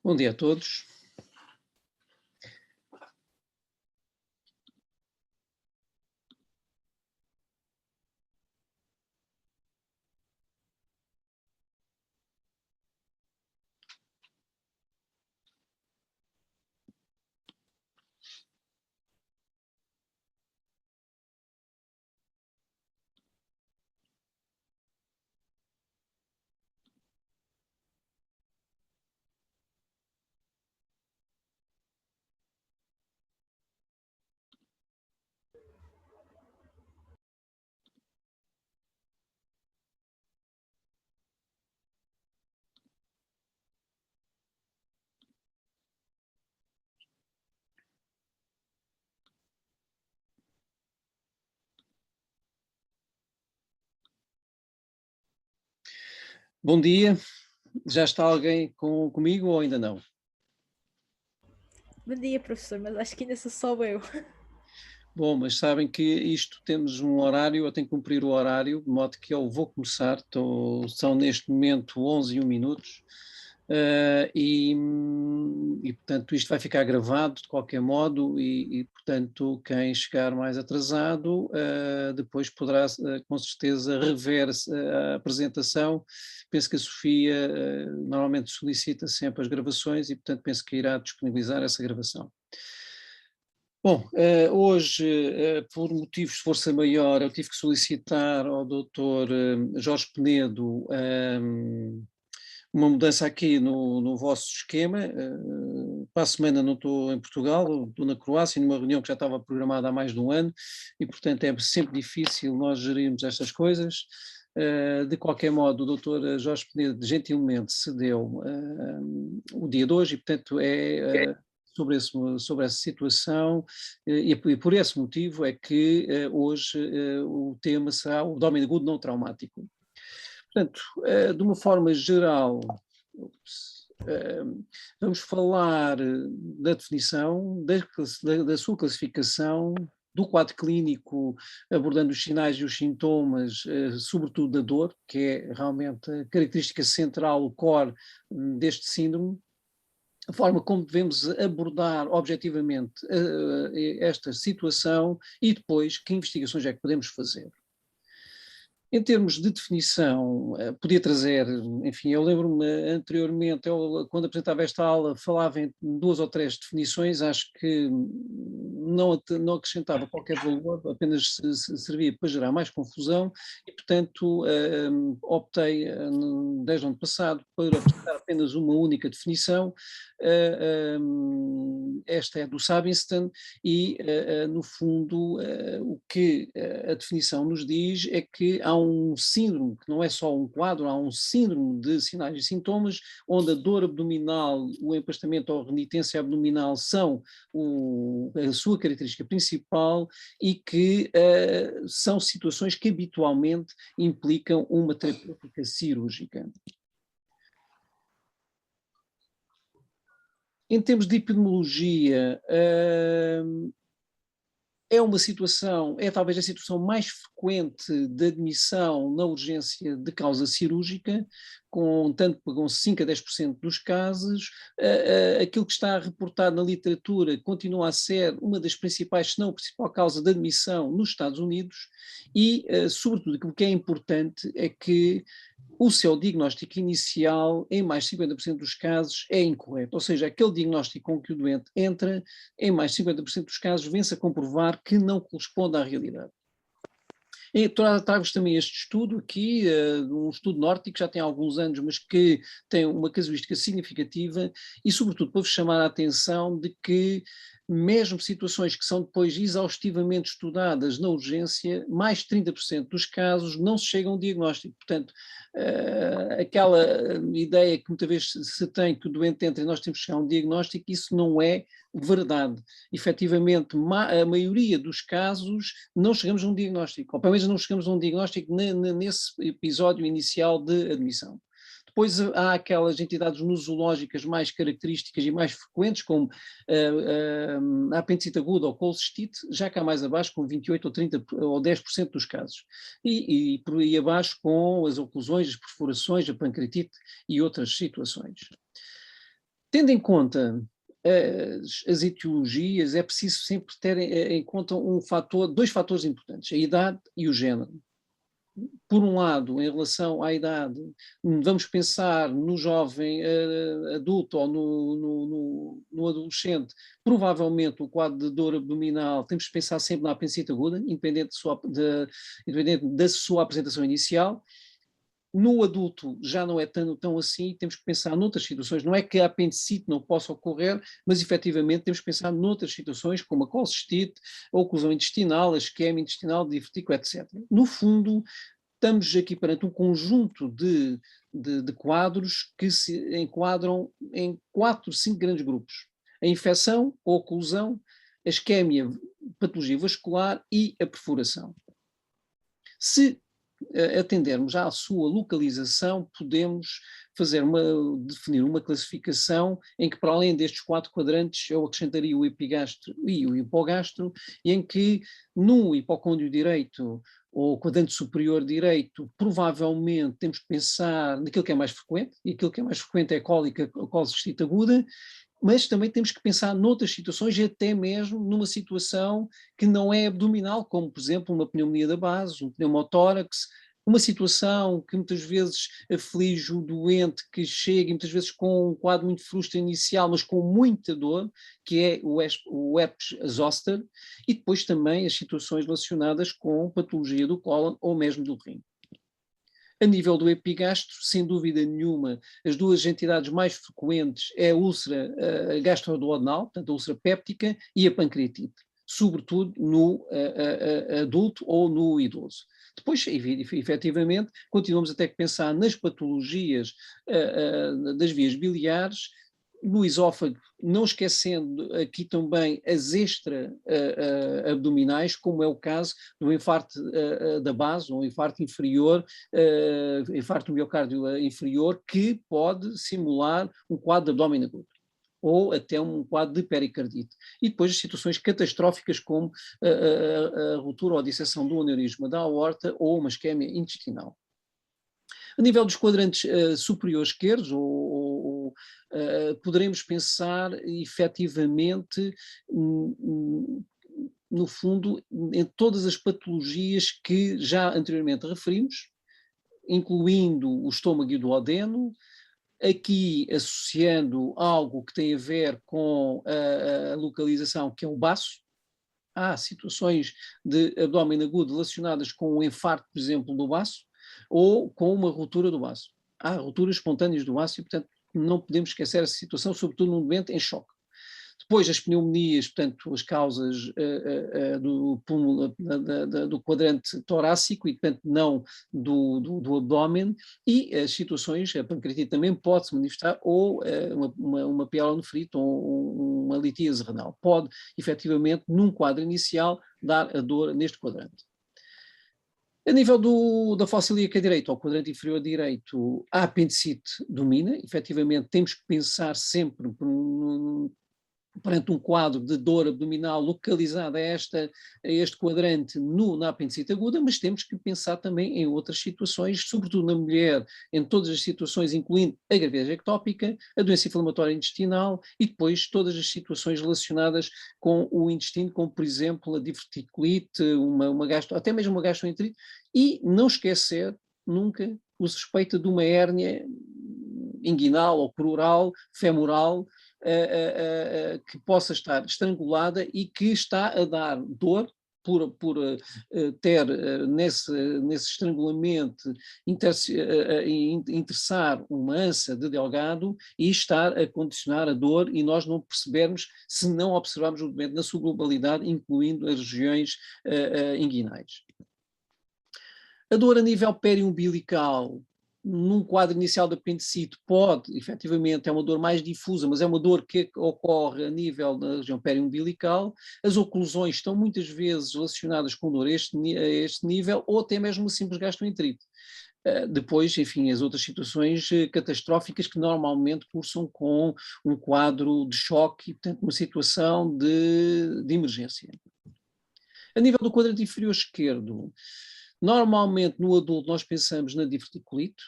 Bom dia a todos. Bom dia. Já está alguém comigo ou ainda não? Bom dia, professor, mas acho que ainda sou só eu. Bom, mas sabem que isto temos um horário, eu tenho que cumprir o horário, de modo que eu vou começar, são neste momento 11 e 1 minutos, portanto isto vai ficar gravado de qualquer modo portanto quem chegar mais atrasado depois poderá com certeza rever a apresentação. Penso que a Sofia normalmente solicita sempre as gravações e portanto penso que irá disponibilizar essa gravação. Bom, hoje, por motivos de força maior, eu tive que solicitar ao doutor Jorge Penedo uma mudança aqui no vosso esquema. Para a semana não estou em Portugal, estou na Croácia, numa reunião que já estava programada há mais de um ano, e portanto é sempre difícil nós gerirmos estas coisas. De qualquer modo, o doutor Jorge Penedo gentilmente cedeu o dia de hoje, e portanto sobre essa situação, e por esse motivo é que hoje o tema será o domínio agudo não traumático. Portanto, de uma forma geral, vamos falar da definição, da sua classificação, do quadro clínico, abordando os sinais e os sintomas, sobretudo da dor, que é realmente a característica central, o core deste síndrome, a forma como devemos abordar objetivamente esta situação e depois que investigações é que podemos fazer. Em termos de definição, podia trazer, enfim, eu lembro-me anteriormente, quando apresentava esta aula, falava em 2 ou 3 definições, acho que não acrescentava qualquer valor, apenas servia para gerar mais confusão e, portanto, optei, desde o ano passado, por apresentar apenas uma única definição. Esta é do Sabinson e, no fundo, o que a definição nos diz é que há um síndrome, que não é só um quadro, há um síndrome de sinais e sintomas, onde a dor abdominal, o empastamento ou a renitência abdominal são a sua característica principal e que são situações que habitualmente implicam uma terapêutica cirúrgica. Em termos de epidemiologia, é uma situação, é talvez a situação mais frequente de admissão na urgência de causa cirúrgica, com 5 a 10% dos casos. Aquilo que está reportado na literatura continua a ser uma das principais, se não a principal causa de admissão nos Estados Unidos e, sobretudo, aquilo que é importante é que o seu diagnóstico inicial, em mais de 50% dos casos, é incorreto. Ou seja, aquele diagnóstico com que o doente entra, em mais de 50% dos casos, vem-se a comprovar que não corresponde à realidade. Trago-vos também este estudo aqui, um estudo nórdico que já tem alguns anos, mas que tem uma casuística significativa e, sobretudo, para vos chamar a atenção de que mesmo situações que são depois exaustivamente estudadas na urgência, mais de 30% dos casos não se chega a um diagnóstico. Portanto, aquela ideia que muitas vezes se tem que o doente entra e nós temos que chegar a um diagnóstico, isso não é verdade. Efetivamente, a maioria dos casos não chegamos a um diagnóstico, ou pelo menos não chegamos a um diagnóstico nesse episódio inicial de admissão. Depois há aquelas entidades nosológicas mais características e mais frequentes, como a apendicite aguda ou colcistite, já cá mais abaixo, com 28 ou 30 ou 10% dos casos. E por aí abaixo com as oclusões, as perfurações, a pancreatite e outras situações. Tendo em conta as etiologias, é preciso sempre ter em conta dois fatores importantes, a idade e o género. Por um lado, em relação à idade, vamos pensar no jovem adulto ou no adolescente, provavelmente o quadro de dor abdominal, temos que pensar sempre na apendicite aguda, independente da sua apresentação inicial. No adulto já não é tão assim, temos que pensar noutras situações, não é que a apendicite não possa ocorrer, mas efetivamente temos que pensar noutras situações, como a colcistite, a oclusão intestinal, a isquemia intestinal, divertículo, etc. No fundo, estamos aqui perante um conjunto de quadros que se enquadram em 4, 5 grandes grupos. A infecção, a oclusão, a isquemia, patologia vascular e a perfuração. Se atendermos à sua localização, podemos definir uma classificação em que, para além destes 4 quadrantes, eu acrescentaria o epigastro e o hipogastro, e em que no hipocôndrio direito, ou quadrante superior direito, provavelmente temos que pensar naquilo que é mais frequente, e aquilo que é mais frequente é a cólica, a colcistite aguda, mas também temos que pensar noutras situações e até mesmo numa situação que não é abdominal, como por exemplo uma pneumonia da base, um pneumotórax, uma situação que muitas vezes aflige o doente que chega, e muitas vezes com um quadro muito frustro inicial, mas com muita dor, que é o herpes zoster, e depois também as situações relacionadas com patologia do cólon ou mesmo do rim. A nível do epigastro, sem dúvida nenhuma, as duas entidades mais frequentes é a úlcera gastroduodenal, portanto a úlcera péptica, e a pancreatite, sobretudo no adulto ou no idoso. Depois, efetivamente, continuamos a ter que pensar nas patologias das vias biliares, no esófago, não esquecendo aqui também as extra-abdominais, como é o caso do infarto da base, ou infarto inferior, infarto do miocárdio inferior, que pode simular um quadro de abdômen agudo, ou até um quadro de pericardite. E depois as situações catastróficas como a ruptura ou disseção do aneurisma da aorta ou uma isquemia intestinal. A nível dos quadrantes superiores esquerdos, poderemos pensar efetivamente, no fundo, em todas as patologias que já anteriormente referimos, incluindo o estômago e o duodeno, aqui associando algo que tem a ver com a localização, que é o baço. Há situações de abdômen agudo relacionadas com um infarto, por exemplo, do baço, ou com uma ruptura do baço. Há rupturas espontâneas do baço e, portanto, não podemos esquecer essa situação, sobretudo num doente em choque. Depois as pneumonias, portanto, as causas do quadrante torácico e, portanto, não do abdômen, e as situações, a pancreatite também pode se manifestar, ou uma pielonefrite ou uma litíase renal. Pode, efetivamente, num quadro inicial, dar a dor neste quadrante. A nível da fossa ilíaca direita, ou quadrante inferior direito, a apendicite domina, efetivamente temos que pensar sempre perante um quadro de dor abdominal localizada a este quadrante na apendicite aguda, mas temos que pensar também em outras situações, sobretudo na mulher, em todas as situações, incluindo a gravidez ectópica, a doença inflamatória intestinal e depois todas as situações relacionadas com o intestino, como por exemplo a diverticulite, até mesmo uma gastroenterite, e não esquecer nunca o suspeito de uma hérnia inguinal ou crural, femoral, que possa estar estrangulada e que está a dar dor por ter nesse estrangulamento interessar uma ânsia de delgado e estar a condicionar a dor, e nós não percebermos se não observarmos o doente na sua globalidade, incluindo as regiões inguinais. A dor a nível periumbilical, num quadro inicial de apendicite, pode, efetivamente, é uma dor mais difusa, mas é uma dor que ocorre a nível da região periumbilical. As oclusões estão muitas vezes relacionadas com dor a este nível, ou até mesmo uma simples gastroenterite. Depois, enfim, as outras situações catastróficas que normalmente cursam com um quadro de choque e, portanto, uma situação de emergência. A nível do quadrante inferior esquerdo, Normalmente, no adulto, nós pensamos na diverticulite,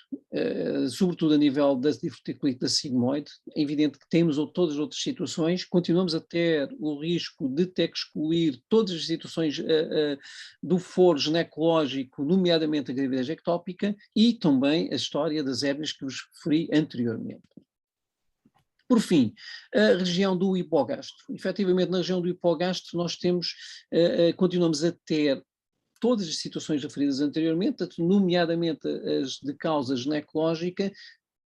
sobretudo a nível da diverticulite da sigmoide. É evidente que temos todas as outras situações, continuamos a ter o risco de ter que excluir todas as situações do foro ginecológico, nomeadamente a gravidez ectópica, e também a história das hérnias que vos referi anteriormente. Por fim, a região do hipogastro. Efetivamente, na região do hipogastro, nós temos, continuamos a ter todas as situações referidas anteriormente, nomeadamente as de causa ginecológica.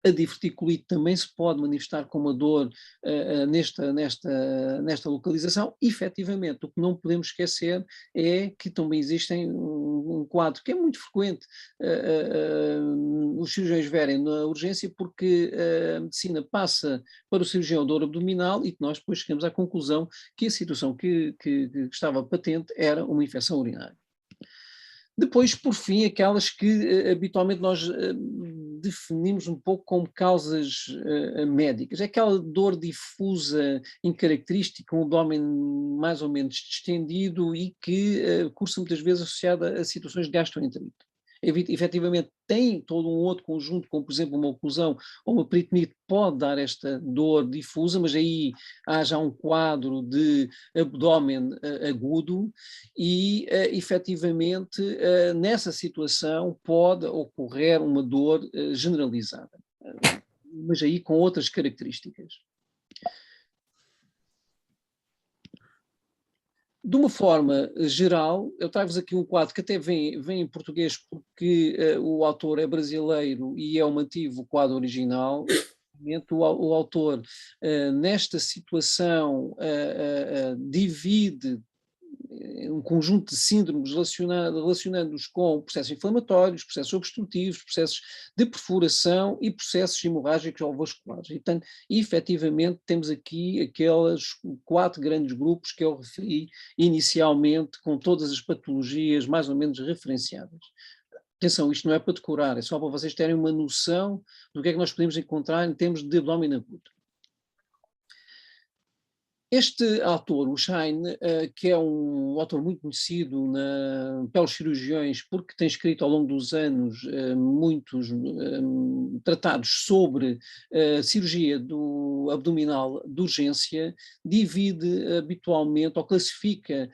A diverticulite também se pode manifestar com uma dor nesta localização. Efetivamente, o que não podemos esquecer é que também existem um quadro que é muito frequente os cirurgiões verem na urgência, porque a medicina passa para o cirurgião dor abdominal e que nós depois chegamos à conclusão que a situação que estava patente era uma infecção urinária. Depois, por fim, aquelas que habitualmente nós definimos um pouco como causas médicas. É aquela dor difusa, incaracterística, um abdômen mais ou menos distendido e que cursa muitas vezes associada a situações de gastroenterite. Efetivamente tem todo um outro conjunto, como por exemplo uma oclusão ou uma peritonite, pode dar esta dor difusa, mas aí há já um quadro de abdômen agudo e efetivamente nessa situação pode ocorrer uma dor generalizada, mas aí com outras características. De uma forma geral, eu trago-vos aqui um quadro que até vem em português porque o autor é brasileiro e é o mantivo o quadro original. O autor, nesta situação, divide um conjunto de síndromes relacionando-os com processos inflamatórios, processos obstrutivos, processos de perfuração e processos hemorrágicos ou vasculares. E, portanto, efetivamente, temos aqui aqueles 4 grandes grupos que eu referi inicialmente, com todas as patologias mais ou menos referenciadas. Atenção, isto não é para decorar, é só para vocês terem uma noção do que é que nós podemos encontrar em termos de abdômen agudo. Este autor, o Schein, que é um autor muito conhecido pelos cirurgiões, porque tem escrito ao longo dos anos muitos tratados sobre cirurgia abdominal de urgência, divide habitualmente ou classifica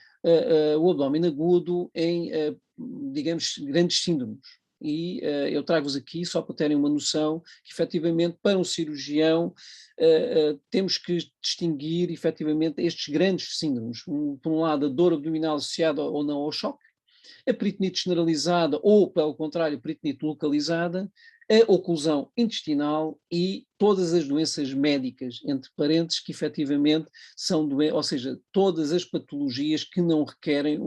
o abdômen agudo em, digamos, grandes síndromes. E eu trago-vos aqui só para terem uma noção que, efetivamente, para um cirurgião temos que distinguir, efetivamente, estes grandes síndromes. Por um lado, a dor abdominal associada ou não ao choque, a peritonite generalizada ou, pelo contrário, a peritonite localizada, a oclusão intestinal e todas as doenças médicas, entre parênteses, que efetivamente são doenças, ou seja, todas as patologias que não requerem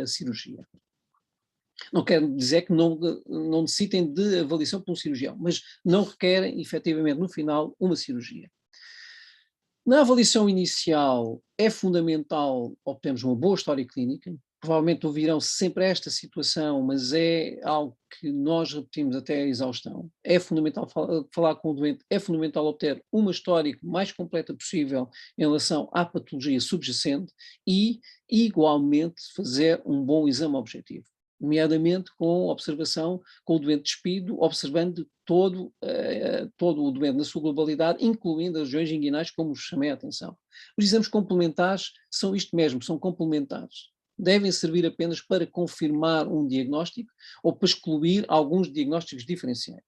a cirurgia. Não quer dizer que não necessitem de avaliação por um cirurgião, mas não requerem, efetivamente, no final, uma cirurgia. Na avaliação inicial é fundamental obtermos uma boa história clínica. Provavelmente ouvirão sempre esta situação, mas é algo que nós repetimos até a exaustão. É fundamental falar com o doente, é fundamental obter uma história o mais completa possível em relação à patologia subjacente e, igualmente, fazer um bom exame objetivo, nomeadamente com observação, com o doente despido, observando todo o doente na sua globalidade, incluindo as regiões inguinais, como vos chamei a atenção. Os exames complementares são isto mesmo, são complementares. Devem servir apenas para confirmar um diagnóstico ou para excluir alguns diagnósticos diferenciais.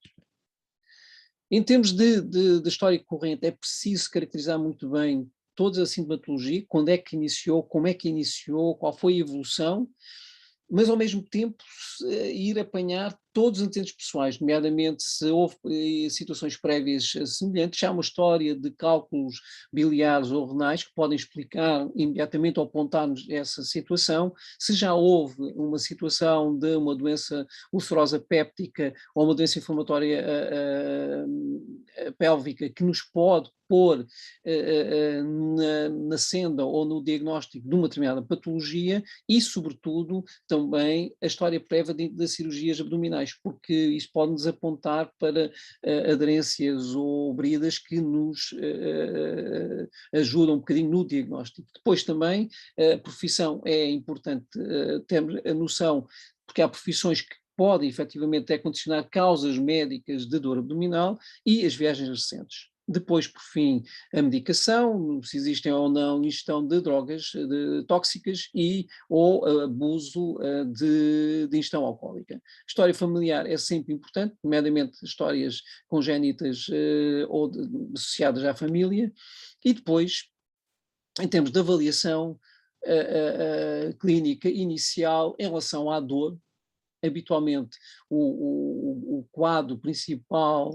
Em termos de história corrente, é preciso caracterizar muito bem toda a sintomatologia, quando é que iniciou, como é que iniciou, qual foi a evolução, mas ao mesmo tempo ir apanhar todos os antecedentes pessoais, nomeadamente se houve situações prévias semelhantes, já há uma história de cálculos biliares ou renais que podem explicar imediatamente ou apontar-nos essa situação, se já houve uma situação de uma doença ulcerosa péptica ou uma doença inflamatória pélvica que nos pode pôr na senda ou no diagnóstico de uma determinada patologia e, sobretudo, também a história prévia das cirurgias abdominais, porque isso pode nos apontar para aderências ou bridas que nos ajudam um bocadinho no diagnóstico. Depois também, a profissão é importante ter a noção porque há profissões que podem efetivamente até condicionar causas médicas de dor abdominal, e as viagens recentes. Depois, por fim, a medicação, se existem ou não ingestão de drogas tóxicas e ou abuso de ingestão alcoólica. História familiar é sempre importante, nomeadamente histórias congénitas ou associadas à família, e depois, em termos de avaliação clínica inicial em relação à dor, habitualmente o quadro principal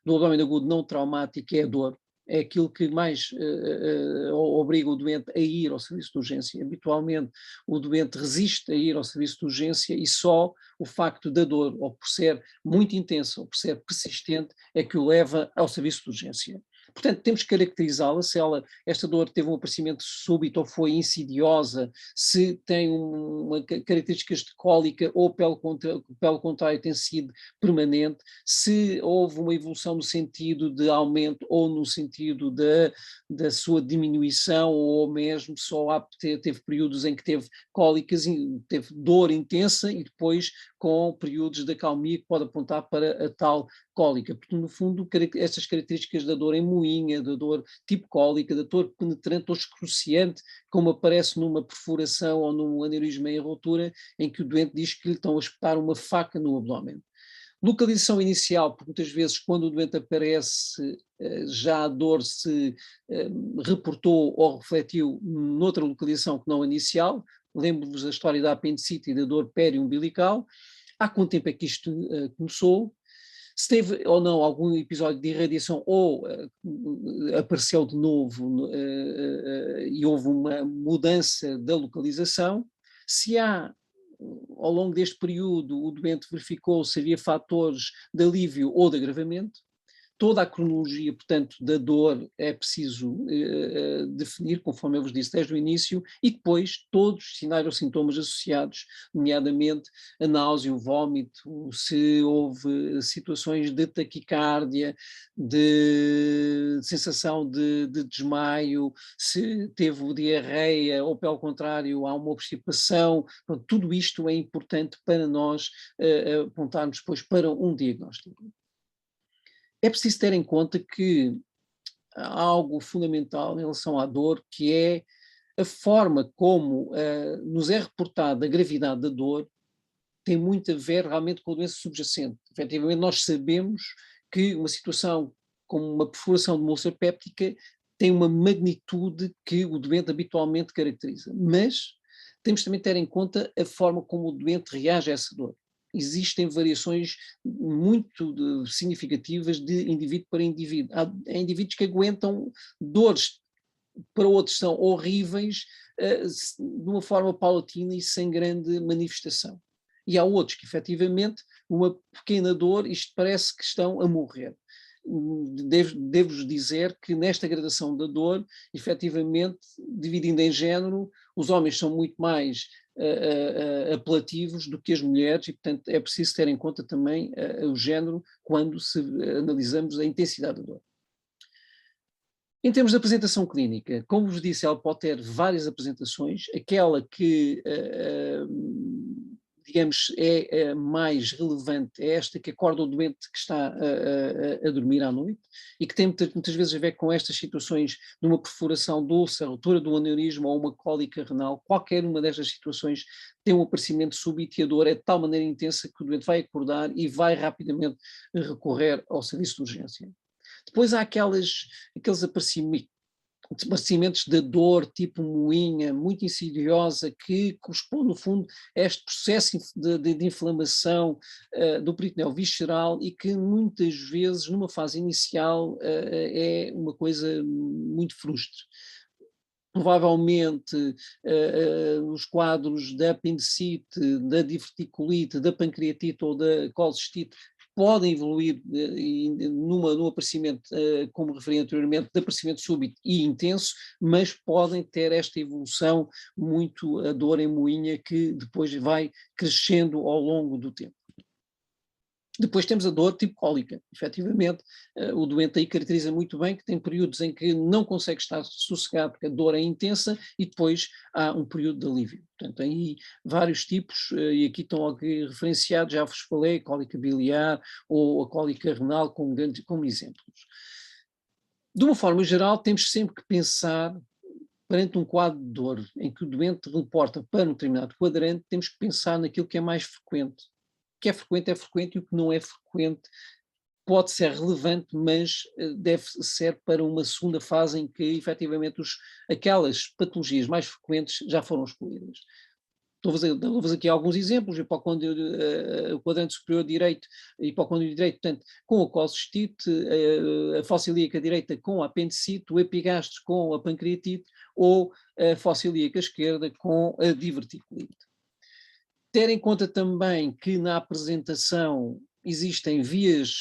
do abdômen agudo não traumático é a dor, é aquilo que mais obriga o doente a ir ao serviço de urgência. Habitualmente o doente resiste a ir ao serviço de urgência e só o facto da dor, ou por ser muito intensa, ou por ser persistente, é que o leva ao serviço de urgência. Portanto, temos que caracterizá-la, se esta dor teve um aparecimento súbito ou foi insidiosa, se tem características de cólica ou, pelo contrário, tem sido permanente, se houve uma evolução no sentido de aumento ou no sentido da sua diminuição, ou mesmo só teve períodos em que teve cólicas, teve dor intensa e depois com períodos de acalmia que pode apontar para a tal cólica, porque no fundo estas características da dor em moinha, da dor tipo cólica, da dor penetrante ou excruciante, como aparece numa perfuração ou num aneurisma em ruptura, em que o doente diz que lhe estão a espetar uma faca no abdômen. Localização inicial, porque muitas vezes quando o doente aparece, já a dor se reportou ou refletiu noutra localização que não a inicial. Lembro-vos da história da apendicite e da dor periumbilical. Há quanto tempo é que isto começou? Se teve ou não algum episódio de irradiação ou apareceu de novo e houve uma mudança da localização. Se há, ao longo deste período, o doente verificou se havia fatores de alívio ou de agravamento. Toda a cronologia, portanto, da dor é preciso definir, conforme eu vos disse desde o início, e depois todos os sinais ou sintomas associados, nomeadamente a náusea, o vômito, se houve situações de taquicardia, de sensação de desmaio, se teve diarreia ou, pelo contrário, há uma obstipação. Tudo isto é importante para nós apontarmos depois para um diagnóstico. É preciso ter em conta que há algo fundamental em relação à dor, que é a forma como nos é reportada a gravidade da dor, tem muito a ver realmente com a doença subjacente. Efetivamente, nós sabemos que uma situação como uma perfuração de uma úlcera péptica tem uma magnitude que o doente habitualmente caracteriza, mas temos também de ter em conta a forma como o doente reage a essa dor. Existem variações muito significativas de indivíduo para indivíduo. Há indivíduos que aguentam dores, para outros são horríveis, de uma forma paulatina e sem grande manifestação. E há outros que, efetivamente, uma pequena dor, isto parece que estão a morrer. Devo-vos dizer que nesta gradação da dor, efetivamente, dividindo em género, os homens são muito mais apelativos do que as mulheres, e portanto é preciso ter em conta também o género quando analisamos a intensidade da dor. Em termos de apresentação clínica, como vos disse, ela pode ter várias apresentações. Aquela que digamos, é mais relevante, é esta que acorda o doente que está a dormir à noite, e que tem muitas vezes a ver com estas situações de uma perfuração de úlcera, ruptura do aneurisma ou uma cólica renal. Qualquer uma destas situações tem um aparecimento súbito, e a dor é de tal maneira intensa que o doente vai acordar e vai rapidamente recorrer ao serviço de urgência. Depois há aqueles aparecimentos de dor tipo moinha, muito insidiosa, que corresponde, no fundo, a este processo de inflamação do peritoneu visceral, e que muitas vezes, numa fase inicial, é uma coisa muito frustre. Provavelmente os quadros da apendicite, da diverticulite, da pancreatite ou da colcistite podem evoluir num aparecimento, como referi anteriormente, de aparecimento súbito e intenso, mas podem ter esta evolução muito, a dor em moinha, que depois vai crescendo ao longo do tempo. Depois temos a dor tipo cólica. Efetivamente, o doente aí caracteriza muito bem que tem períodos em que não consegue estar sossegado porque a dor é intensa e depois há um período de alívio. Portanto, aí vários tipos, e aqui estão aqui referenciados, já vos falei, cólica biliar ou a cólica renal como exemplos. De uma forma geral, temos sempre que pensar, perante um quadro de dor em que o doente reporta para um determinado quadrante, temos que pensar naquilo que é mais frequente. O que é frequente e o que não é frequente pode ser relevante, mas deve ser para uma segunda fase em que efetivamente aquelas patologias mais frequentes já foram excluídas. Dou-vos aqui alguns exemplos, o quadrante superior direito, hipocondrio direito, portanto, com a colcistite, a fossa ilíaca direita com a apendicite, o epigastro com a pancreatite ou a fossa ilíaca esquerda com a diverticulite. Ter em conta também que na apresentação existem vias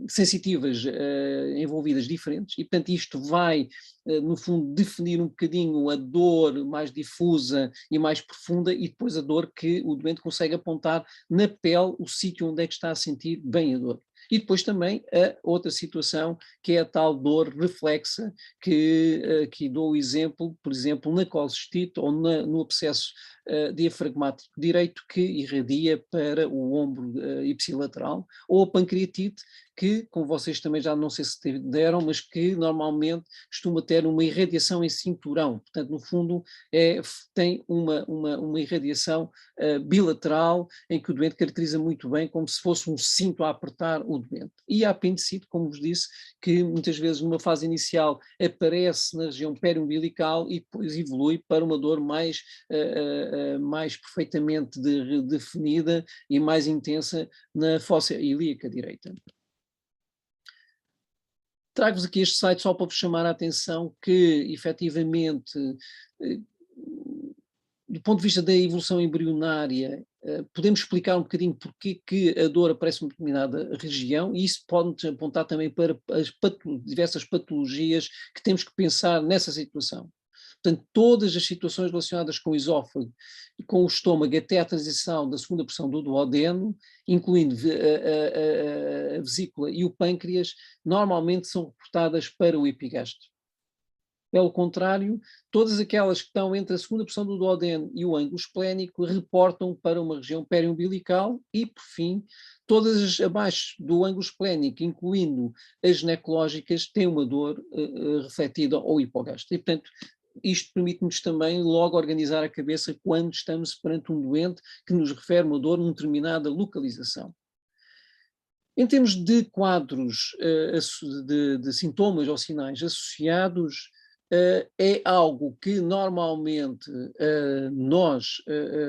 sensitivas envolvidas diferentes e, portanto, isto vai, no fundo, definir um bocadinho a dor mais difusa e mais profunda e depois a dor que o doente consegue apontar na pele, o sítio onde é que está a sentir bem a dor. E depois também a outra situação, que é a tal dor reflexa, que aqui dou o exemplo, por exemplo, na colcistite ou no abscesso diafragmático direito que irradia para o ombro ipsilateral, ou a pancreatite, que, como vocês também já não sei se deram, mas que normalmente costuma ter uma irradiação em cinturão. Portanto, no fundo, tem uma irradiação bilateral em que o doente caracteriza muito bem como se fosse um cinto a apertar o doente. E a apendicite, como vos disse, que muitas vezes numa fase inicial aparece na região periumbilical e depois evolui para uma dor mais perfeitamente definida e mais intensa na fossa ilíaca direita. Trago-vos aqui este site só para vos chamar a atenção que, efetivamente, do ponto de vista da evolução embrionária, podemos explicar um bocadinho porque que a dor aparece numa determinada região e isso pode apontar também para as diversas patologias que temos que pensar nessa situação. Portanto, todas as situações relacionadas com o esófago e com o estômago até a transição da segunda porção do duodeno, incluindo a vesícula e o pâncreas, normalmente são reportadas para o epigastro. Pelo contrário, todas aquelas que estão entre a segunda porção do duodeno e o ângulo esplénico reportam para uma região periumbilical e, por fim, todas as abaixo do ângulo esplénico, incluindo as ginecológicas, têm uma dor refletida ou hipogástrica. E, portanto, isto permite-nos também logo organizar a cabeça quando estamos perante um doente que nos refere uma dor numa determinada localização. Em termos de quadros de sintomas ou sinais associados, é algo que normalmente nós,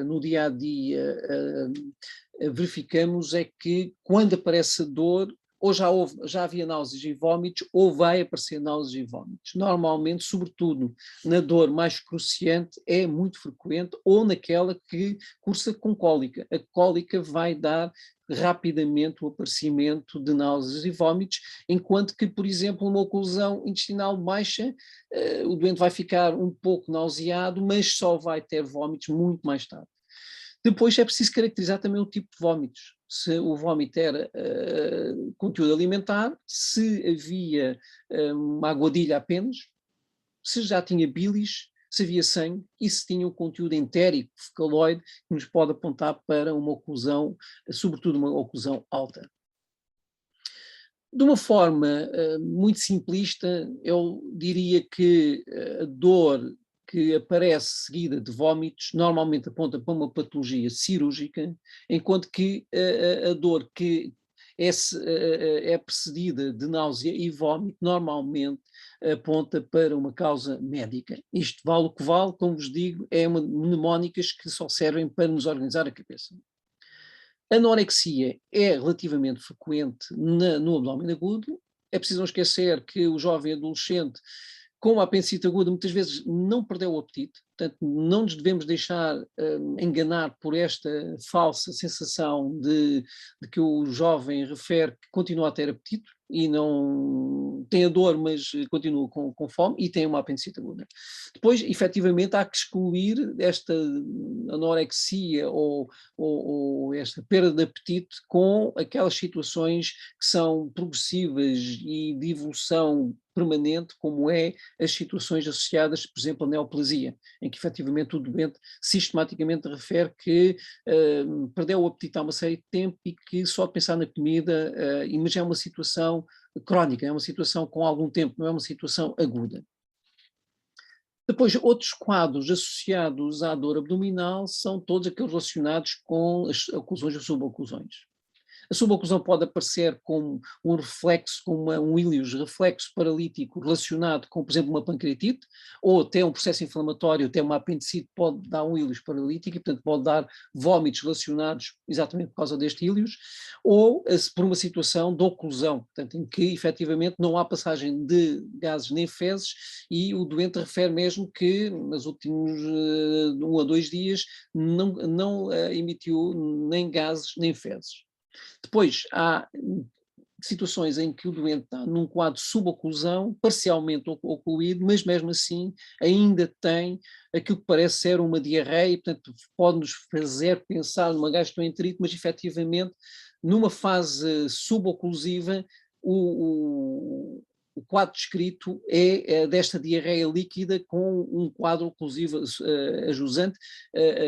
no dia a dia, verificamos é que quando aparece a dor, ou já havia náuseas e vômitos, ou vai aparecer náuseas e vômitos. Normalmente, sobretudo na dor mais cruciante, é muito frequente, ou naquela que cursa com cólica. A cólica vai dar rapidamente o aparecimento de náuseas e vômitos, enquanto que, por exemplo, uma oclusão intestinal baixa, o doente vai ficar um pouco nauseado, mas só vai ter vômitos muito mais tarde. Depois é preciso caracterizar também o tipo de vômitos. Se o vômito era conteúdo alimentar, se havia uma aguadilha apenas, se já tinha bilis, se havia sangue e se tinha um conteúdo entérico, fecaloide, que nos pode apontar para uma oclusão, sobretudo uma oclusão alta. De uma forma muito simplista, eu diria que a dor que aparece seguida de vômitos normalmente aponta para uma patologia cirúrgica, enquanto que a dor que é precedida de náusea e vômito normalmente aponta para uma causa médica. Isto vale o que vale, como vos digo, é mnemónicas que só servem para nos organizar a cabeça. A anorexia é relativamente frequente no abdômen agudo. É preciso não esquecer que o jovem adolescente com a apendicite aguda muitas vezes não perdeu o apetite, portanto não nos devemos deixar enganar por esta falsa sensação de que o jovem refere que continua a ter apetite e não tem a dor, mas continua com fome e tem uma apendicite aguda. Depois, efetivamente, há que excluir esta anorexia ou esta perda de apetite com aquelas situações que são progressivas e de evolução permanente, como é as situações associadas, por exemplo, à neoplasia, em que efetivamente o doente sistematicamente refere que perdeu o apetite há uma série de tempo e que só de pensar na comida, mas é uma situação crónica, é uma situação com algum tempo, não é uma situação aguda. Depois, outros quadros associados à dor abdominal são todos aqueles relacionados com as oclusões e suboclusões. A suboclusão pode aparecer como um reflexo, como um íleos reflexo paralítico relacionado com, por exemplo, uma pancreatite, ou até um processo inflamatório, até uma apendicite pode dar um íleos paralítico e, portanto, pode dar vómitos relacionados exatamente por causa deste íleos, ou por uma situação de oclusão, portanto, em que efetivamente não há passagem de gases nem fezes e o doente refere mesmo que nos últimos 1 a 2 dias não emitiu nem gases nem fezes. Depois há situações em que o doente está num quadro de suboclusão, parcialmente ocluído, mas mesmo assim ainda tem aquilo que parece ser uma diarreia, e, portanto pode-nos fazer pensar numa gastroenterite, mas efetivamente numa fase suboclusiva o quadro descrito é desta diarreia líquida com um quadro oclusivo ajusante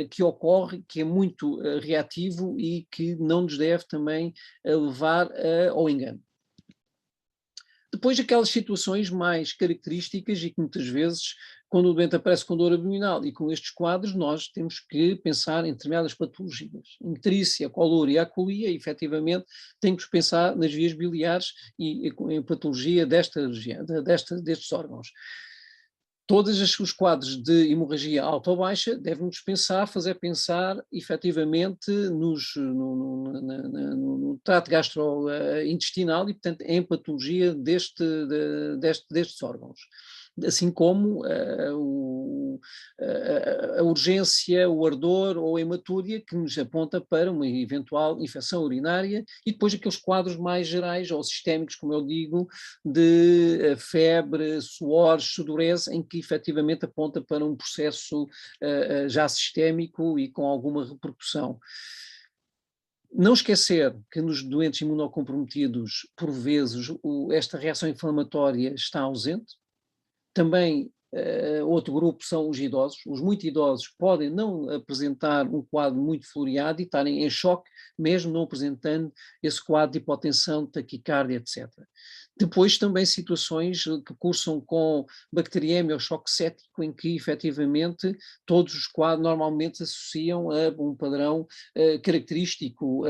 que ocorre, que é muito reativo e que não nos deve também levar ao engano. Depois aquelas situações mais características e que muitas vezes, quando o doente aparece com dor abdominal e com estes quadros, nós temos que pensar em determinadas patologias. Icterícia, colúria e acolia, efetivamente, temos que pensar nas vias biliares e em patologia destes órgãos. Todos os quadros de hemorragia alta ou baixa devem-nos fazer pensar efetivamente no trato gastrointestinal e, portanto, em patologia destes órgãos. Assim como a urgência, o ardor ou a hematúria que nos aponta para uma eventual infecção urinária e depois aqueles quadros mais gerais ou sistémicos, como eu digo, de febre, suor, sudorese, em que efetivamente aponta para um processo já sistémico e com alguma repercussão. Não esquecer que nos doentes imunocomprometidos, por vezes, esta reação inflamatória está ausente. Também outro grupo são os idosos. Os muito idosos podem não apresentar um quadro muito floreado e estarem em choque, mesmo não apresentando esse quadro de hipotensão, taquicardia, etc. Depois também situações que cursam com bacteriemia ou choque séptico, em que efetivamente todos os quadros normalmente se associam a um padrão característico,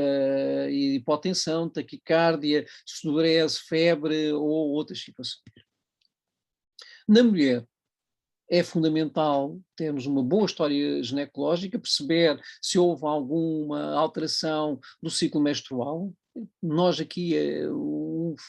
hipotensão, taquicardia, sudorese, febre ou outras situações. Na mulher, é fundamental termos uma boa história ginecológica, perceber se houve alguma alteração do ciclo menstrual. Nós aqui,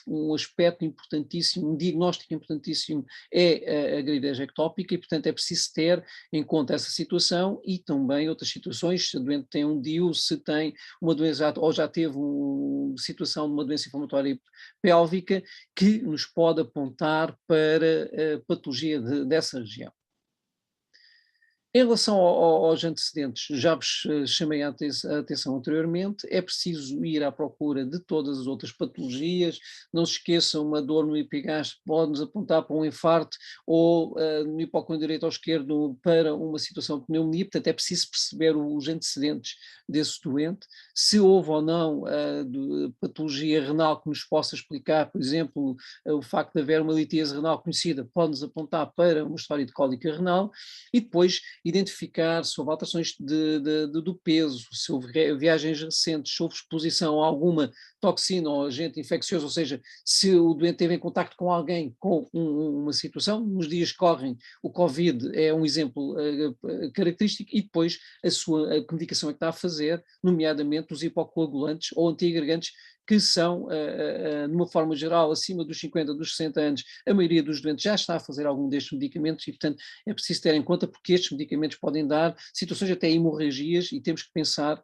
um aspecto importantíssimo, um diagnóstico importantíssimo é a gravidez ectópica e, portanto, é preciso ter em conta essa situação e também outras situações, se a doente tem um DIU, se tem uma doença ou já teve uma situação de uma doença inflamatória pélvica, que nos pode apontar para a patologia dessa região. Em relação aos antecedentes, já vos chamei a atenção anteriormente, é preciso ir à procura de todas as outras patologias, não se esqueçam, uma dor no epigastro pode-nos apontar para um infarto ou no hipocondrio direito ou esquerdo para uma situação de pneumonia, portanto é preciso perceber os antecedentes desse doente, se houve ou não patologia renal que nos possa explicar, por exemplo, o facto de haver uma litíase renal conhecida pode-nos apontar para uma história de cólica renal e depois identificar se houve alterações do peso, se houve viagens recentes, se houve exposição a alguma toxina ou agente infeccioso, ou seja, se o doente teve em contacto com alguém com uma situação, nos dias que correm o Covid é um exemplo característico e depois a medicação é que está a fazer, nomeadamente os hipocoagulantes ou antiagregantes que são, de uma forma geral, acima dos 50, dos 60 anos, a maioria dos doentes já está a fazer algum destes medicamentos e, portanto, é preciso ter em conta porque estes medicamentos podem dar situações até hemorragias e temos que pensar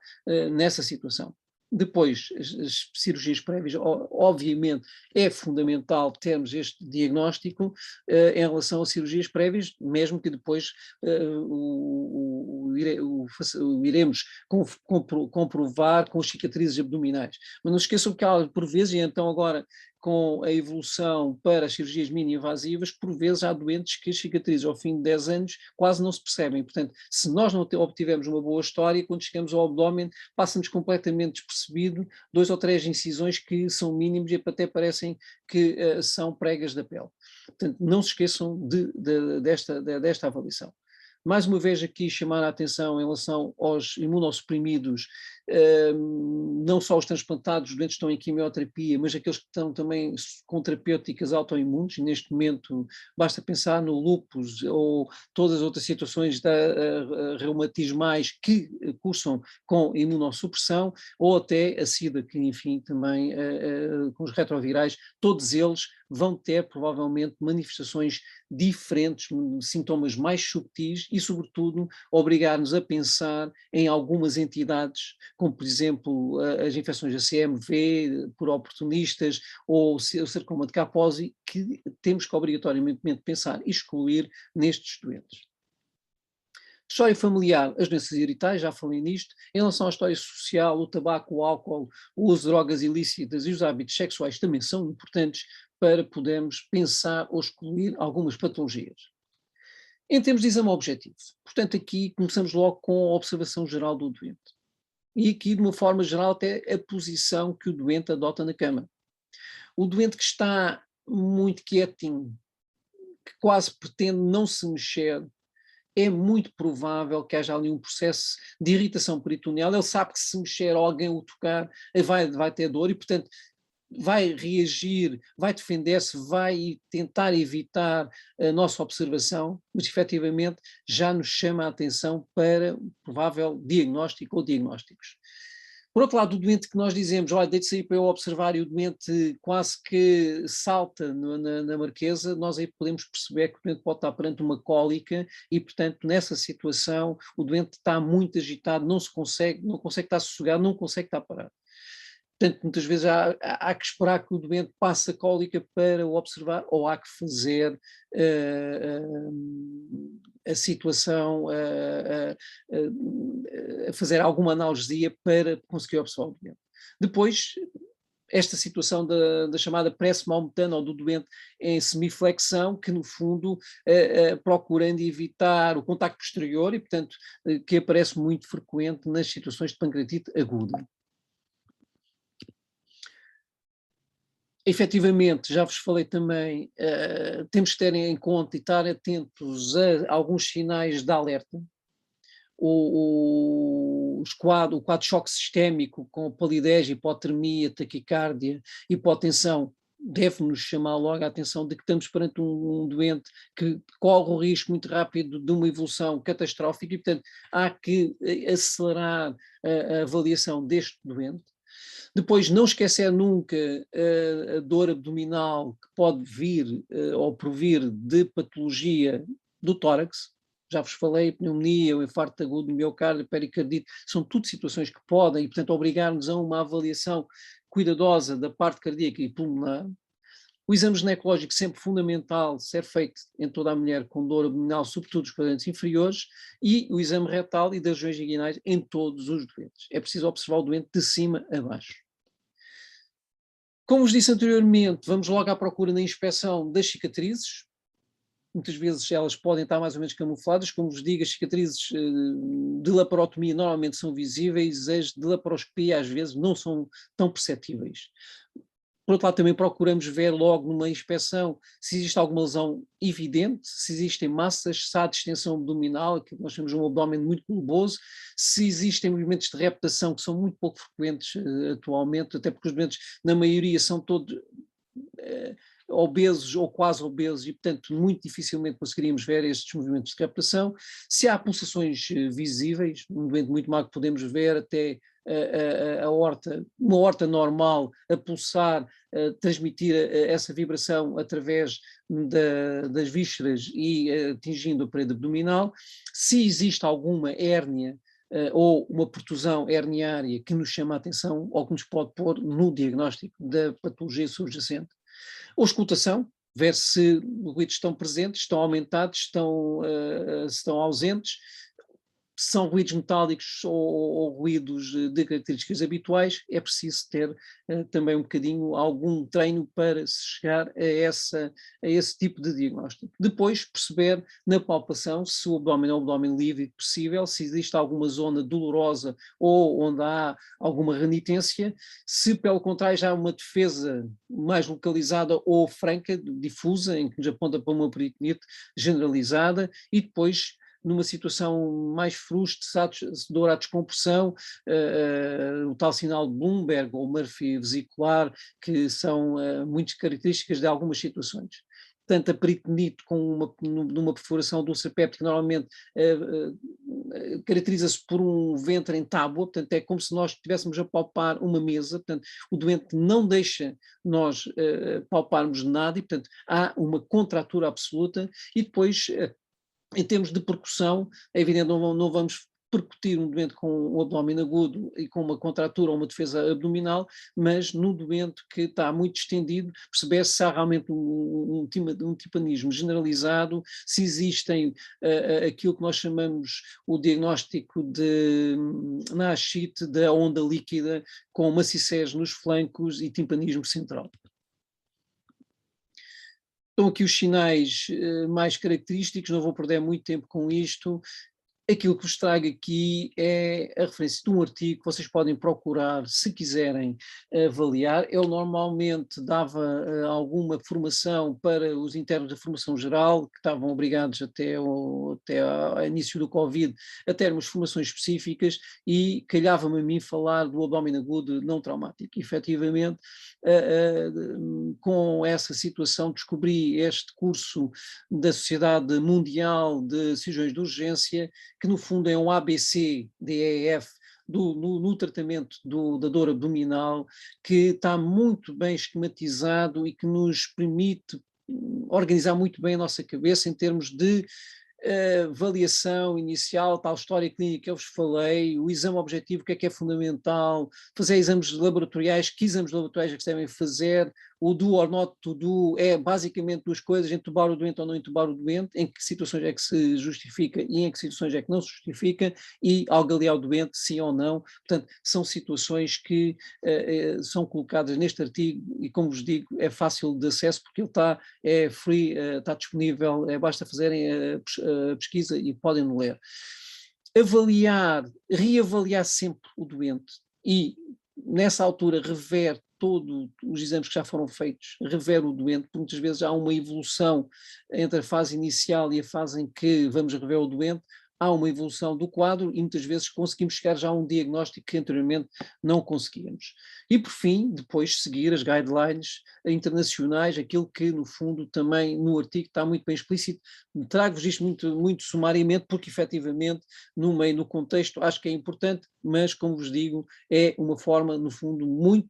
nessa situação. Depois, as cirurgias prévias, obviamente, é fundamental termos este diagnóstico em relação a cirurgias prévias, mesmo que depois o iremos comprovar com as cicatrizes abdominais. Mas não se esqueçam que há, por vezes, e então agora com a evolução para as cirurgias mini-invasivas, por vezes há doentes que as cicatrizes ao fim de 10 anos quase não se percebem. Portanto, se nós não obtivermos uma boa história, quando chegamos ao abdômen, passa-nos completamente despercebido 2 ou 3 incisões que são mínimas e até parecem que são pregas da pele. Portanto, não se esqueçam desta avaliação. Mais uma vez aqui chamar a atenção em relação aos imunossuprimidos, não só os transplantados, os doentes que estão em quimioterapia, mas aqueles que estão também com terapêuticas autoimunes. Neste momento basta pensar no lúpus ou todas as outras situações reumatismais que cursam com imunossupressão, ou até a SIDA, que enfim também com os retrovirais, todos eles vão ter provavelmente manifestações diferentes, sintomas mais subtis e, sobretudo, obrigar-nos a pensar em algumas entidades, como por exemplo as infecções da CMV por oportunistas ou o sarcoma de Kaposi, que temos que obrigatoriamente pensar e excluir nestes doentes. História familiar, as doenças hereditárias, já falei nisto. Em relação à história social, o tabaco, o álcool, o uso de drogas ilícitas e os hábitos sexuais também são importantes para podermos pensar ou excluir algumas patologias. Em termos de exame objetivo, portanto aqui começamos logo com a observação geral do doente. E aqui, de uma forma geral, até a posição que o doente adota na cama. O doente que está muito quietinho, que quase pretende não se mexer, é muito provável que haja ali um processo de irritação peritoneal. Ele sabe que se mexer ou alguém o tocar, vai ter dor e, portanto, vai reagir, vai defender-se, vai tentar evitar a nossa observação, mas efetivamente já nos chama a atenção para um provável diagnóstico ou diagnósticos. Por outro lado, o doente que nós dizemos, olha, deite-se aí para eu observar, e o doente quase que salta na marquesa, nós aí podemos perceber que o doente pode estar perante uma cólica e, portanto, nessa situação, o doente está muito agitado, não consegue estar sossegado, não consegue estar parado. Portanto, muitas vezes há que esperar que o doente passe a cólica para o observar, ou há que fazer a situação, fazer alguma analgesia para conseguir observar o doente. Depois, esta situação da chamada prece maometana ou do doente em semiflexão, que no fundo procurando evitar o contacto posterior e, portanto, que aparece muito frequente nas situações de pancreatite aguda. Efetivamente, já vos falei também, temos que ter em conta e estar atentos a alguns sinais de alerta. O quadro de choque sistémico com palidez, hipotermia, taquicardia, hipotensão, deve-nos chamar logo a atenção de que estamos perante um doente que corre o risco muito rápido de uma evolução catastrófica e, portanto, há que acelerar a avaliação deste doente. Depois, não esquecer nunca a dor abdominal que pode vir ou provir de patologia do tórax. Já vos falei, pneumonia, o infarto agudo do miocárdio, pericardite, são tudo situações que podem, e portanto, obrigar-nos a uma avaliação cuidadosa da parte cardíaca e pulmonar. O exame ginecológico sempre fundamental ser feito em toda a mulher com dor abdominal, sobretudo os quadrantes inferiores, e o exame retal e das regiões inguinais em todos os doentes. É preciso observar o doente de cima a baixo. Como vos disse anteriormente, vamos logo à procura na inspeção das cicatrizes. Muitas vezes elas podem estar mais ou menos camufladas. Como vos digo, as cicatrizes de laparotomia normalmente são visíveis, as de laparoscopia às vezes não são tão perceptíveis. Por outro lado, também procuramos ver logo numa inspeção se existe alguma lesão evidente, se existem massas, se há distensão abdominal, que nós temos um abdômen muito globoso, se existem movimentos de reptação que são muito pouco frequentes atualmente, até porque os doentes, na maioria, são todos obesos ou quase obesos e, portanto, muito dificilmente conseguiríamos ver estes movimentos de reptação. Se há pulsações visíveis, um doente muito magro podemos ver até uma aorta normal a pulsar, a transmitir essa vibração através das vísceras e atingindo a parede abdominal. Se existe alguma hérnia ou uma protusão herniária que nos chama a atenção ou que nos pode pôr no diagnóstico da patologia subjacente. Ou escutação, ver se os ruídos estão presentes, estão aumentados, estão ausentes, se são ruídos metálicos ou ruídos de características habituais, é preciso ter também um bocadinho, algum treino para se chegar a esse tipo de diagnóstico. Depois perceber na palpação se o abdômen é um abdômen livre possível, se existe alguma zona dolorosa ou onde há alguma renitência, se pelo contrário já há uma defesa mais localizada ou franca, difusa, em que nos aponta para uma peritonite generalizada, e depois numa situação mais frustradora à descompressão, o tal sinal de Bloomberg ou Murphy vesicular, que são muito características de algumas situações. Portanto, a peritonite numa perfuração do sepéptico normalmente caracteriza-se por um ventre em tábua, portanto é como se nós estivéssemos a palpar uma mesa, portanto o doente não deixa nós palparmos nada e portanto há uma contratura absoluta e depois em termos de percussão, é evidente, não vamos percutir um doente com um abdômen agudo e com uma contratura ou uma defesa abdominal, mas no doente que está muito distendido, perceber se há realmente um timpanismo generalizado, se existem aquilo que nós chamamos o diagnóstico na ascite da onda líquida com maciçez nos flancos e timpanismo central. Estão aqui os sinais mais característicos, não vou perder muito tempo com isto. Aquilo que vos trago aqui é a referência de um artigo que vocês podem procurar se quiserem avaliar. Eu normalmente dava alguma formação para os internos da formação geral, que estavam obrigados até ao início do Covid a termos formações específicas e calhava-me a mim falar do abdômen agudo não traumático. E, efetivamente, com essa situação descobri este curso da Sociedade Mundial de Cirurgiões de Urgência, que no fundo é um ABC-DEF no tratamento da dor abdominal, que está muito bem esquematizado e que nos permite organizar muito bem a nossa cabeça em termos de avaliação inicial, tal história clínica que eu vos falei, o exame objetivo, o que é fundamental, fazer exames laboratoriais, que exames laboratoriais é que se devem fazer, o do or not to do é basicamente duas coisas, entubar o doente ou não entubar o doente, em que situações é que se justifica e em que situações é que não se justifica, e algalear o doente, sim ou não. Portanto, são situações que são colocadas neste artigo e, como vos digo, é fácil de acesso porque ele é free, está disponível, basta fazerem a pesquisa e podem ler. Reavaliar sempre o doente e, nessa altura, rever todos os exames que já foram feitos, rever o doente, porque muitas vezes há uma evolução entre a fase inicial e a fase em que vamos rever o doente, há uma evolução do quadro e muitas vezes conseguimos chegar já a um diagnóstico que anteriormente não conseguíamos. E por fim, depois seguir as guidelines internacionais, aquilo que no fundo também no artigo está muito bem explícito. Trago-vos isto muito, muito sumariamente porque efetivamente no contexto acho que é importante, mas como vos digo é uma forma no fundo muito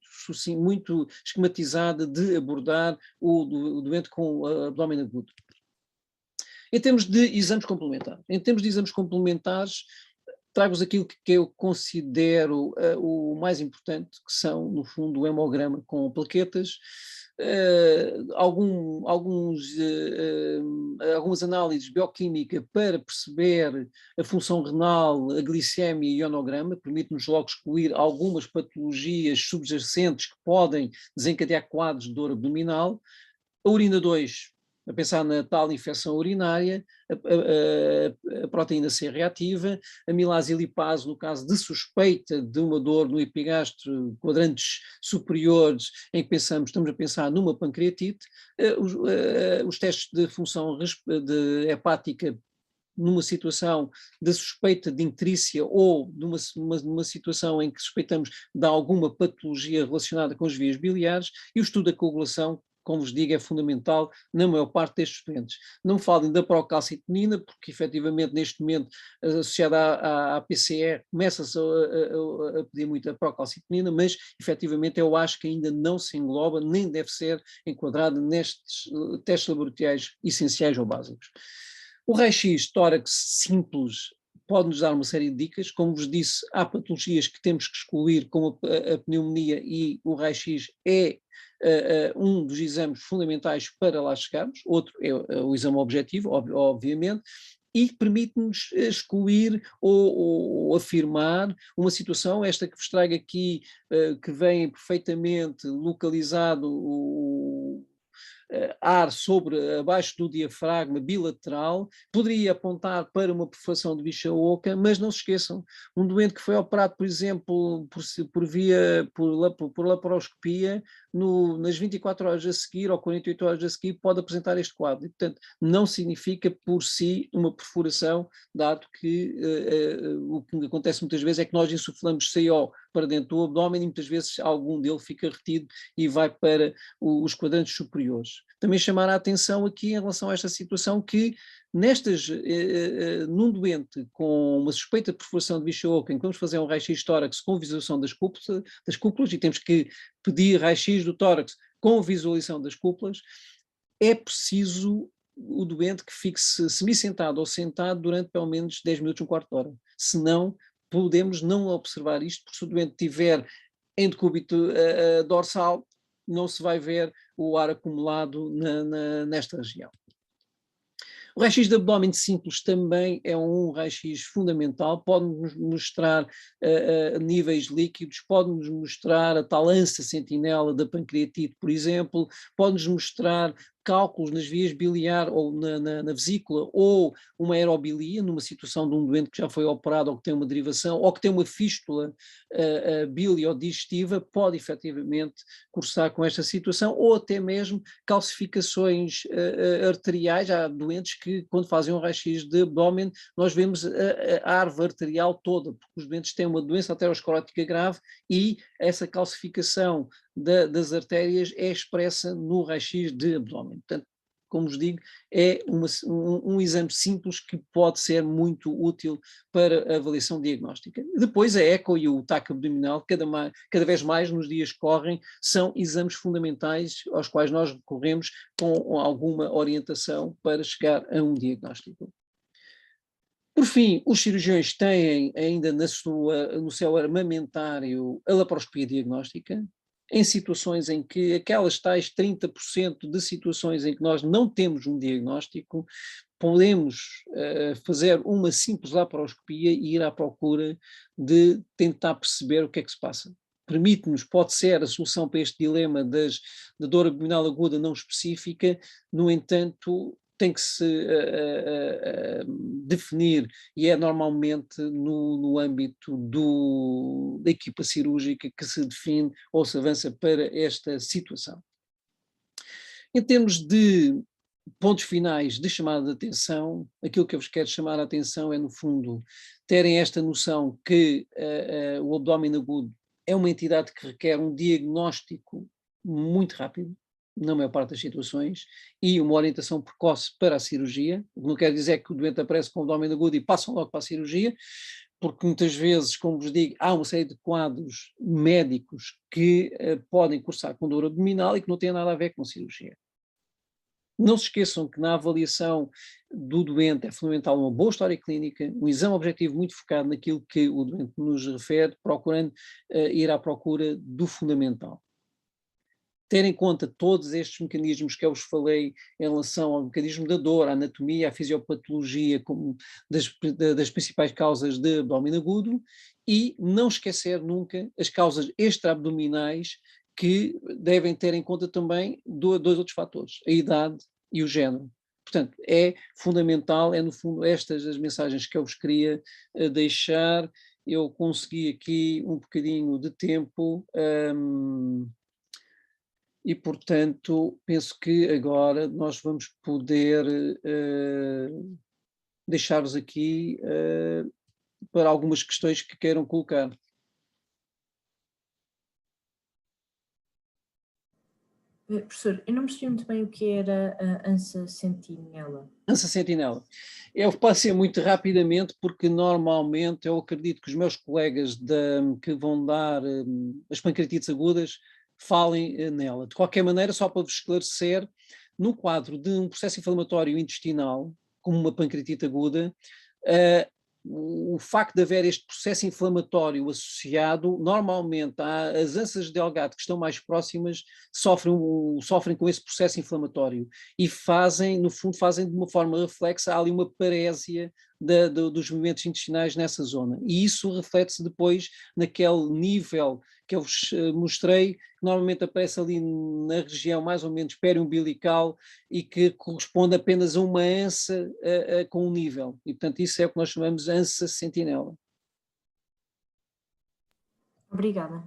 esquematizada de abordar o doente com abdômen agudo. Em termos de exames complementares, trago-vos aquilo que eu considero o mais importante, que são, no fundo, o hemograma com plaquetas, algumas análises bioquímicas para perceber a função renal, a glicemia e o ionograma, permite-nos logo excluir algumas patologias subjacentes que podem desencadear quadros de dor abdominal. A urina 2, a pensar na tal infecção urinária, a proteína C reativa, a milase e lipase no caso de suspeita de uma dor no epigastro, quadrantes superiores, em que estamos a pensar numa pancreatite, os testes de função hepática numa situação de suspeita de icterícia ou numa situação em que suspeitamos de alguma patologia relacionada com as vias biliares, e o estudo da coagulação, como vos digo, é fundamental na maior parte destes doentes. Não falem da procalcitonina, porque efetivamente neste momento, associada à PCR, começa-se a pedir muito a procalcitonina, mas efetivamente eu acho que ainda não se engloba, nem deve ser enquadrada nestes testes laboratoriais essenciais ou básicos. O raio-x tórax simples pode-nos dar uma série de dicas. Como vos disse, há patologias que temos que excluir, como a pneumonia, e o raio-x é um dos exames fundamentais para lá chegarmos. Outro é o exame objetivo, obviamente, e permite-nos excluir ou afirmar uma situação, esta que vos trago aqui, que vem perfeitamente localizado ar sobre, abaixo do diafragma bilateral, poderia apontar para uma perfuração de bicha oca, mas não se esqueçam, um doente que foi operado, por exemplo, por laparoscopia, nas 24 horas a seguir ou 48 horas a seguir, pode apresentar este quadro. E, portanto, não significa por si uma perfuração, dado que o que acontece muitas vezes é que nós insuflamos CO para dentro do abdômen e muitas vezes algum dele fica retido e vai para os quadrantes superiores. Também chamar a atenção aqui em relação a esta situação que num doente com uma suspeita de perfuração de bicha oca, em que vamos fazer um raio-x tórax com visualização das cúpulas e temos que pedir raio-x do tórax com visualização das cúpulas, é preciso o doente que fique semi-sentado ou sentado durante pelo menos 10 minutos, um quarto de hora. Senão, podemos não observar isto, porque se o doente tiver em decúbito dorsal, não se vai ver o ar acumulado nesta região. O raio-x de abdômen simples também é um raio-x fundamental, pode-nos mostrar níveis líquidos, pode-nos mostrar a tal ânsia sentinela da pancreatite, por exemplo, pode-nos mostrar cálculos nas vias biliar ou na vesícula, ou uma aerobilia, numa situação de um doente que já foi operado ou que tem uma derivação, ou que tem uma fístula biliodigestiva, pode efetivamente cursar com esta situação, ou até mesmo calcificações arteriais. Há doentes que, quando fazem um raio-x de abdômen, nós vemos a árvore arterial toda, porque os doentes têm uma doença aterosclerótica grave e essa calcificação das artérias é expressa no raio-x de abdômen. Portanto, como vos digo, é um exame simples que pode ser muito útil para a avaliação diagnóstica. Depois a eco e o TAC abdominal, cada vez mais nos dias que correm, são exames fundamentais aos quais nós recorremos com alguma orientação para chegar a um diagnóstico. Por fim, os cirurgiões têm ainda no seu armamentário a laparoscopia diagnóstica, em situações em que aquelas tais 30% de situações em que nós não temos um diagnóstico, podemos fazer uma simples laparoscopia e ir à procura de tentar perceber o que é que se passa. Permite-nos, pode ser a solução para este dilema da dor abdominal aguda não específica, no entanto, tem que se definir, e é normalmente no âmbito da equipa cirúrgica que se define ou se avança para esta situação. Em termos de pontos finais de chamada de atenção, aquilo que eu vos quero chamar a atenção é, no fundo, terem esta noção que o abdômen agudo é uma entidade que requer um diagnóstico muito rápido, na maior parte das situações, e uma orientação precoce para a cirurgia, o que não quer dizer que o doente aparece com o abdômen agudo e passam logo para a cirurgia, porque muitas vezes, como vos digo, há uma série de quadros médicos que podem cursar com dor abdominal e que não têm nada a ver com cirurgia. Não se esqueçam que na avaliação do doente é fundamental uma boa história clínica, um exame objetivo muito focado naquilo que o doente nos refere, procurando ir à procura do fundamental. Ter em conta todos estes mecanismos que eu vos falei em relação ao mecanismo da dor, à anatomia, à fisiopatologia, como das principais causas de abdômen agudo, e não esquecer nunca as causas extra-abdominais, que devem ter em conta também dois outros fatores, a idade e o género. Portanto, é fundamental, é no fundo estas as mensagens que eu vos queria deixar. Eu consegui aqui um bocadinho de tempo, e, portanto, penso que agora nós vamos poder deixar-vos aqui para algumas questões que queiram colocar. Professor, eu não percebi muito bem o que era a ANSA sentinela. ANSA sentinela. Eu passei muito rapidamente porque normalmente eu acredito que os meus colegas que vão dar as pancreatites agudas falem nela. De qualquer maneira, só para vos esclarecer, no quadro de um processo inflamatório intestinal, como uma pancreatite aguda, o facto de haver este processo inflamatório associado, normalmente as ânsias de Delgado que estão mais próximas sofrem com esse processo inflamatório e no fundo fazem de uma forma reflexa, há ali uma parésia dos movimentos intestinais nessa zona. E isso reflete-se depois naquele nível que eu vos mostrei, que normalmente aparece ali na região mais ou menos periumbilical e que corresponde apenas a uma ansa com um nível. E, portanto, isso é o que nós chamamos de ansa sentinela. Obrigada.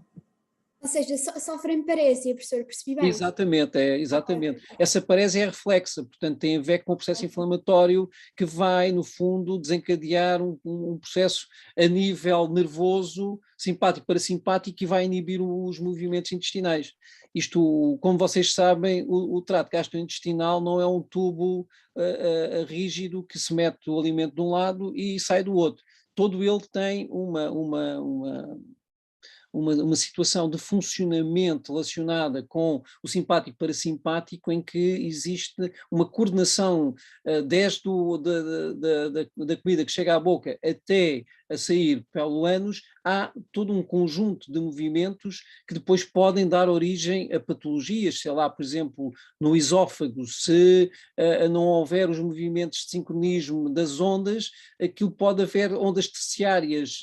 Ou seja, sofrem parésia, professor, percebi bem? Exatamente, exatamente. Essa parésia é reflexa, portanto tem a ver com o processo inflamatório que vai, no fundo, desencadear um processo a nível nervoso, simpático parasimpático, e vai inibir os movimentos intestinais. Isto, como vocês sabem, o trato gastrointestinal não é um tubo rígido que se mete o alimento de um lado e sai do outro. Todo ele tem uma situação de funcionamento relacionada com o simpático parasimpático, em que existe uma coordenação desde da comida que chega à boca até a sair pelo ânus. Há todo um conjunto de movimentos que depois podem dar origem a patologias, sei lá, por exemplo, no esófago, se não houver os movimentos de sincronismo das ondas, aquilo pode haver ondas terciárias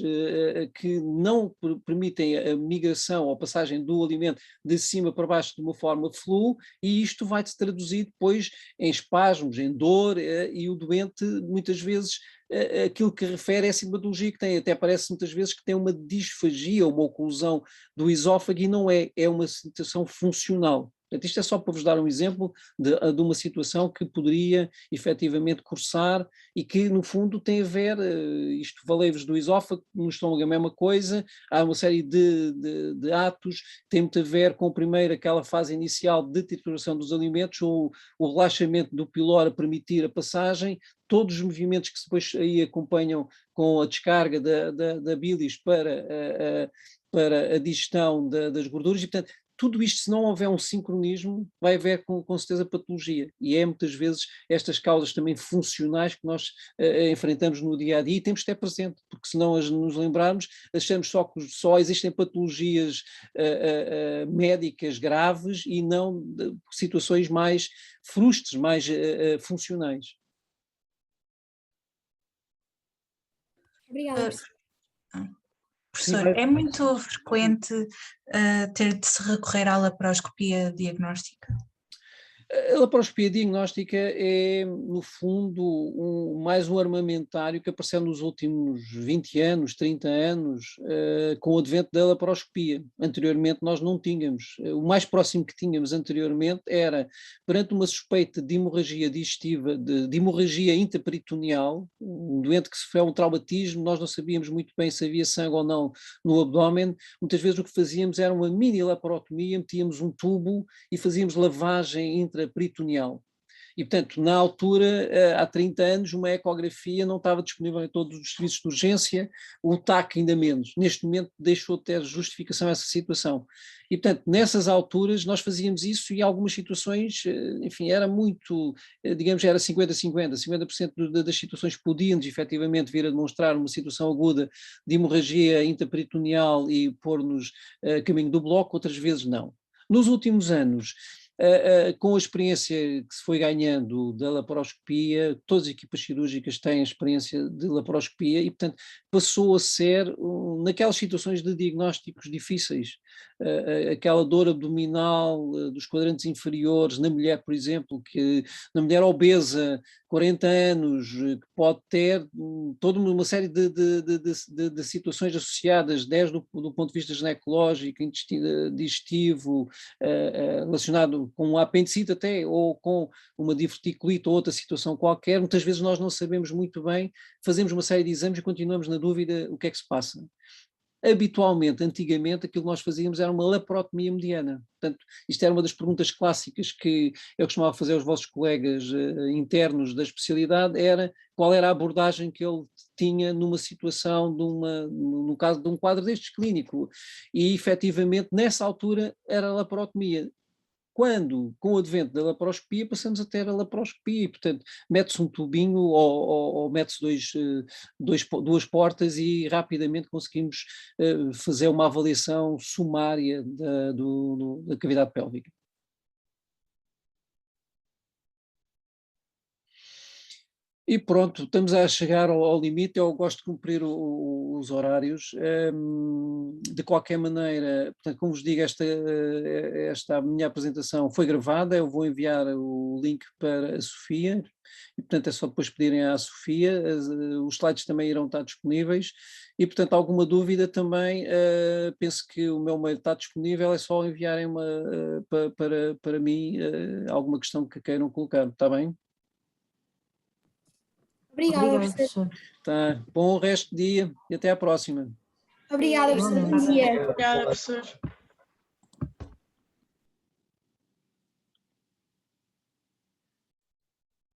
que não permitem a migração ou passagem do alimento de cima para baixo de uma forma flu, e isto vai se traduzir depois em espasmos, em dor, e o doente muitas vezes aquilo que refere é a sintomatologia que tem, até parece muitas vezes que tem uma disfagia, uma oclusão do esófago, e não é uma situação funcional. Portanto, isto é só para vos dar um exemplo de uma situação que poderia efetivamente cursar e que, no fundo, tem a ver, isto falei-vos do esófago, no estômago é a mesma coisa, há uma série de atos que têm muito a ver com, primeiro, aquela fase inicial de trituração dos alimentos, ou o relaxamento do piloro a permitir a passagem, todos os movimentos que depois aí acompanham com a descarga da bilis para a digestão das gorduras, e, portanto, tudo isto, se não houver um sincronismo, vai haver com certeza patologia. E é muitas vezes estas causas também funcionais que nós enfrentamos no dia a dia e temos de ter presente, porque se não nos lembrarmos, achamos só que só existem patologias médicas graves e não situações mais frustres, mais funcionais. Obrigada, Professor, é muito frequente ter de se recorrer à laparoscopia diagnóstica? A laparoscopia diagnóstica é, no fundo, mais um armamentário que apareceu nos últimos 20 anos, 30 anos, com o advento da laparoscopia. Anteriormente nós não tínhamos. O mais próximo que tínhamos anteriormente era, perante uma suspeita de hemorragia digestiva, de hemorragia intraperitoneal, um doente que sofreu um traumatismo, nós não sabíamos muito bem se havia sangue ou não no abdômen. Muitas vezes o que fazíamos era uma mini laparotomia, metíamos um tubo e fazíamos lavagem intraperitoneal. E, portanto, na altura, há 30 anos, uma ecografia não estava disponível em todos os serviços de urgência, o TAC ainda menos. Neste momento deixou de ter justificação essa situação. E, portanto, nessas alturas nós fazíamos isso, e em algumas situações, enfim, era muito, digamos, era 50-50, 50% das situações podiam efetivamente vir a demonstrar uma situação aguda de hemorragia intraperitoneal e pôr-nos a caminho do bloco, outras vezes não. Nos últimos anos, com a experiência que se foi ganhando da laparoscopia, todas as equipas cirúrgicas têm experiência de laparoscopia e, portanto, passou a ser, naquelas situações de diagnósticos difíceis, aquela dor abdominal dos quadrantes inferiores, na mulher, por exemplo, que na mulher obesa, 40 anos, que pode ter toda uma série de situações associadas, desde do ponto de vista ginecológico, digestivo, relacionado com um apendicite até, ou com uma diverticulite ou outra situação qualquer. Muitas vezes nós não sabemos muito bem, fazemos uma série de exames e continuamos na dúvida o que é que se passa. Habitualmente, antigamente, aquilo que nós fazíamos era uma laparotomia mediana. Portanto, isto era uma das perguntas clássicas que eu costumava fazer aos vossos colegas internos da especialidade, era qual era a abordagem que ele tinha numa situação, no caso de um quadro destes clínico. E, efetivamente, nessa altura, era a laparotomia. quando, com o advento da laparoscopia, passamos a ter a laparoscopia, e, portanto, mete-se um tubinho ou mete-se duas portas e rapidamente conseguimos fazer uma avaliação sumária da cavidade pélvica. E pronto, estamos a chegar ao limite. Eu gosto de cumprir os horários. De qualquer maneira, portanto, como vos digo, esta minha apresentação foi gravada. Eu vou enviar o link para a Sofia, e portanto é só depois pedirem à Sofia. Os slides também irão estar disponíveis, e portanto alguma dúvida também, penso que o meu mail está disponível, é só enviarem para mim alguma questão que queiram colocar, está bem? Obrigada, Obrigada, professor. professor. Tá. Bom resto de dia e até à próxima. Obrigada, professor. Bom Igualmente. dia. Obrigada, professor.